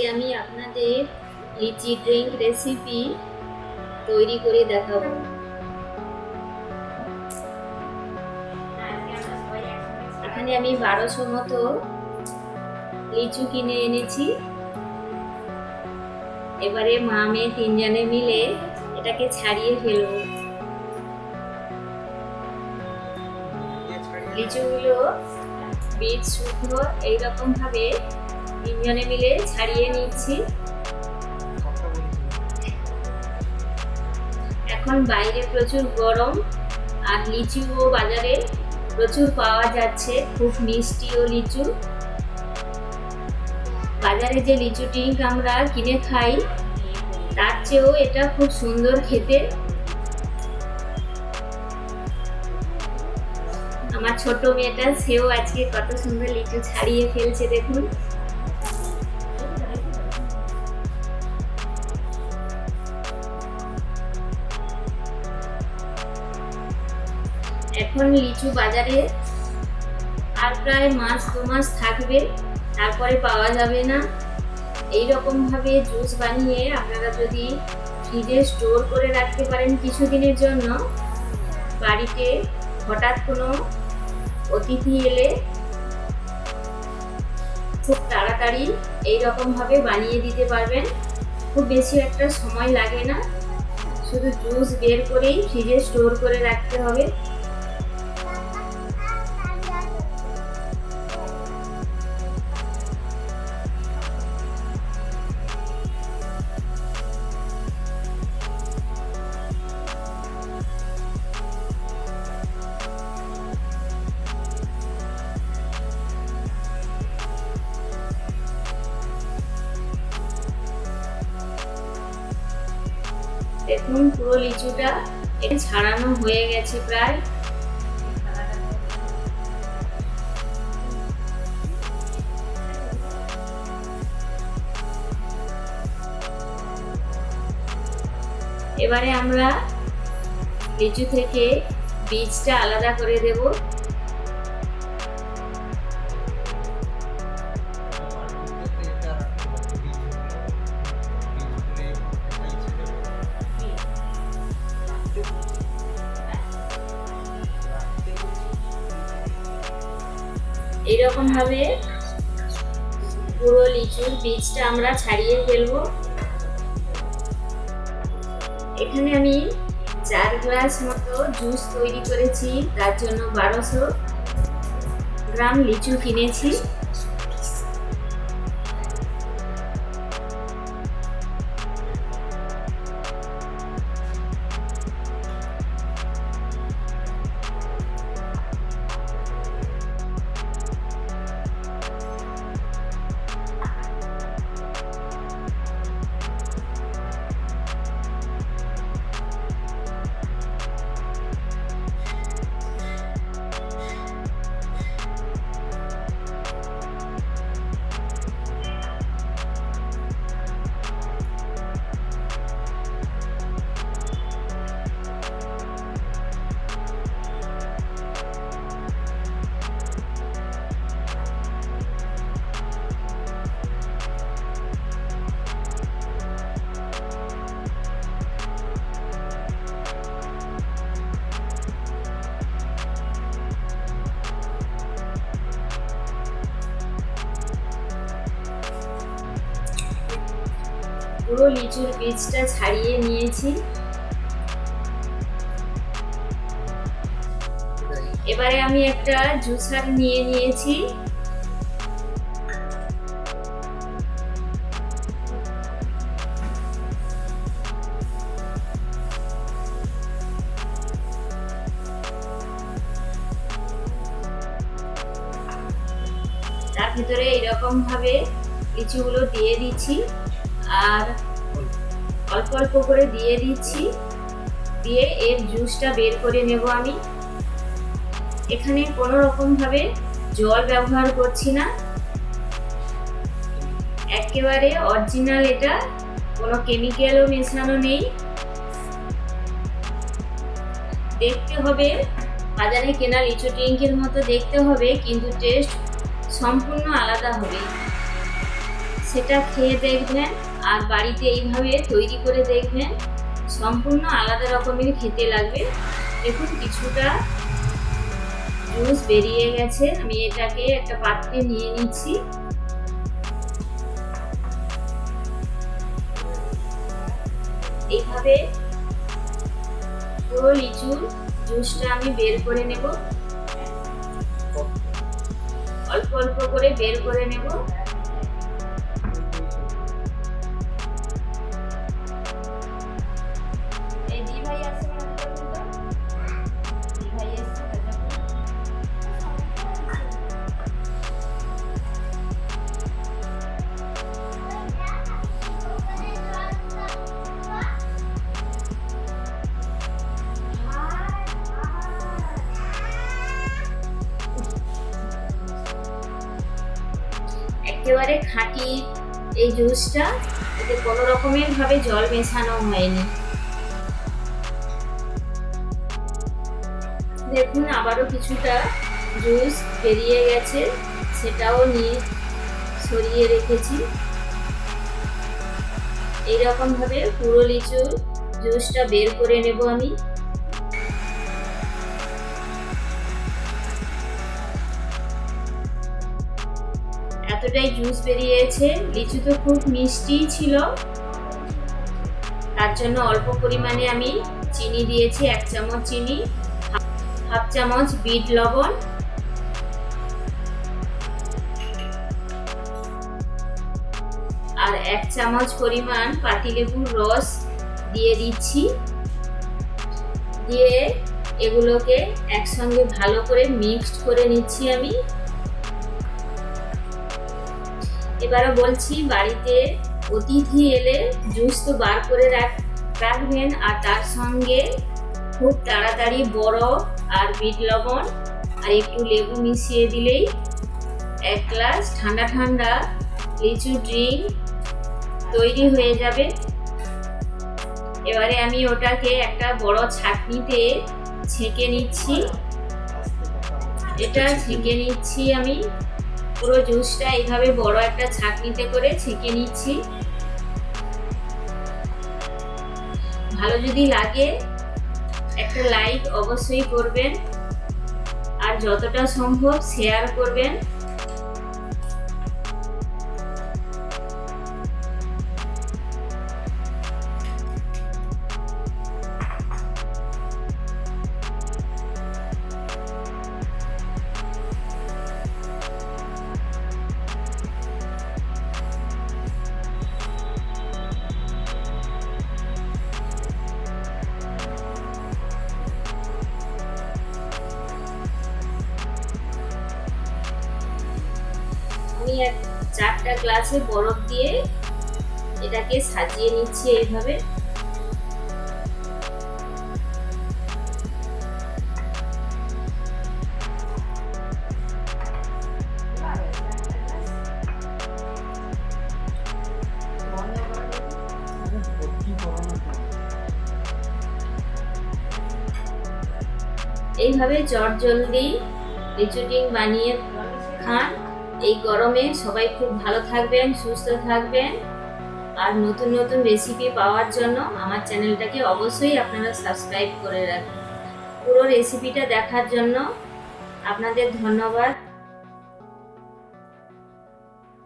আজকে আমি আপনাদের লিচি ড্রিঙ্ক রেসিপি তৈরি করে দেখাবো। এখানে আমি 1200 মতো লিচু কিনে এনেছি। এবারে মা মেয়ে তিনজনে মিলে এটাকে ছাড়িয়ে ফেলবো। লিচুগুলো বীজ শুকনো এইরকম ভাবে তিনজনে মিলে ছাড়িয়ে নিচ্ছি। এখন বাইরে প্রচুর গরম আর লিচুও বাজারে প্রচুর পাওয়া যাচ্ছে, খুব মিষ্টি ও লিচু। বাজারে যে লিচু ড্রিঙ্ক আমরা কিনে খাই তার চেয়েও এটা খুব সুন্দর খেতে। আমার ছোট মেয়েটা সেও আজকে কত সুন্দর লিচু ছাড়িয়ে ফেলছে, দেখুন। এখন লিচু বাজারে আর প্রায় মাস 2 মাস থাকবে, তারপরে পাওয়া যাবে না। এই রকম ভাবে জুস বানিয়ে আপনারা যদি ফ্রিজে স্টোর করে রাখতে পারেন কিছুদিনের জন্য, বাড়িতে হঠাৎ কোনো অতিথি এলে খুব তাড়াতাড়ি এই রকম ভাবে বানিয়ে দিতে পারবেন। খুব বেশি একটা সময় লাগে না, শুধু জুস বের করেই ফ্রিজে স্টোর করে রাখতে হবে। দেখুন পুরো লিচুটা ছাড়ানো হয়ে গেছে প্রায়। এবারে আমরা লিচু থেকে বীজটা আলাদা করে দেব। এইরকম ভাবে পুরো লিচুর বীজটা আমরা ছাড়িয়ে ফেলবো। এখানে আমি 4 গ্লাস মতো জুস তৈরি করেছি, তার জন্য 1200 গ্রাম লিচু কিনেছি। পুরো লিচুর বীজটা ছাড়িয়ে নিয়েছি। এবারে আমি একটা জুসার নিয়ে নিয়েছি। তার ভিতরে এরকম ভাবে লিচুগুলো দিয়ে দিচ্ছি আর অল্প অল্প করে দিয়ে দিচ্ছি, দিয়ে এর জুসটা বের করে নেব আমি। এখানে কোনো রকম ভাবে জল ব্যবহার করছি না, একেবারে অরিজিনাল, এটা কোনো কেমিক্যালও মেশানো নেই। দেখতে হবে বাজারে কেনা লিচু ড্রিঙ্কের মতো দেখতে হবে, কিন্তু টেস্ট সম্পূর্ণ আলাদা হবে। সেটা খেয়ে দেখবেন আর বাড়িতে এইভাবে তৈরি করে দেখবেন, সম্পূর্ণ আলাদা রকমের খেতে লাগবে। দেখুন কিছুটা জুস বেরিয়ে গেছে, আমি এটাকে একটা পাত্রে নিয়ে নিচ্ছি। এইভাবে পুরো লিচুর জুসটা আমি বের করে নেব, অল্প অল্প করে বের করে নেব। একেবারে খাঁটি এই জুসটা, এতে কোনো রকমের ভাবে জল মেশানো হয়নি। দেখুন আবারও কিছুটা জুস বেরিয়ে গেছে, সেটাও নিয়ে সরিয়ে রেখেছি। এইরকম ভাবে পুরো লিচুর জুসটা বের করে নেব আমি। এতটাই জুস বেরিয়েছে, লিচু তো খুব মিষ্টি ছিল, তার জন্য অল্প পরিমাণে আমি চিনি দিয়েছি, 1 চামচ চিনি, হাফ চামচ বিট লবণ, আর 1 চামচ পরিমাণ পাতিলেবুর রস দিয়ে দিচ্ছি। দিয়ে এগুলোকে একসঙ্গে ভালো করে মিক্সড করে নিচ্ছি আমি। এবারে বলছি, বাড়িতে অতিথি এলে জুস তো বার করে রাখবেন, আর তার সঙ্গে খুব তাড়াতাড়ি বরফ আর বিট লবণ আর একটু লেবু মিশিয়ে দিলেই 1 গ্লাস ঠান্ডা ঠান্ডা লিচু ড্রিঙ্ক তৈরি হয়ে যাবে। এবারে আমি ওটাকে একটা বড় ছাঁকনিতে ছেঁকে নিচ্ছি। এটা ছেঁকে নিচ্ছি আমি, পুরো জুসটা এইভাবে বড় একটা ছাঁকনিতে করে ছেঁকে নিচ্ছি। ভালো যদি লাগে একটা লাইক অবশ্যই করবেন, আর যতটা সম্ভব শেয়ার করবেন। আমি 4টা গ্লাসে বরফ দিয়ে এটাকে সাজিয়ে নিচ্ছি এইভাবে। এইভাবে চটজলদি লিচু ড্রিঙ্ক বানিয়ে খান। এই গরমে সবাই খুব ভালো থাকবেন, সুস্থ থাকবেন, আর নতুন নতুন রেসিপি পাওয়ার জন্য আমার চ্যানেলটাকে অবশ্যই আপনারা সাবস্ক্রাইব করে রাখবেন। পুরো রেসিপিটা দেখার জন্য আপনাদের ধন্যবাদ।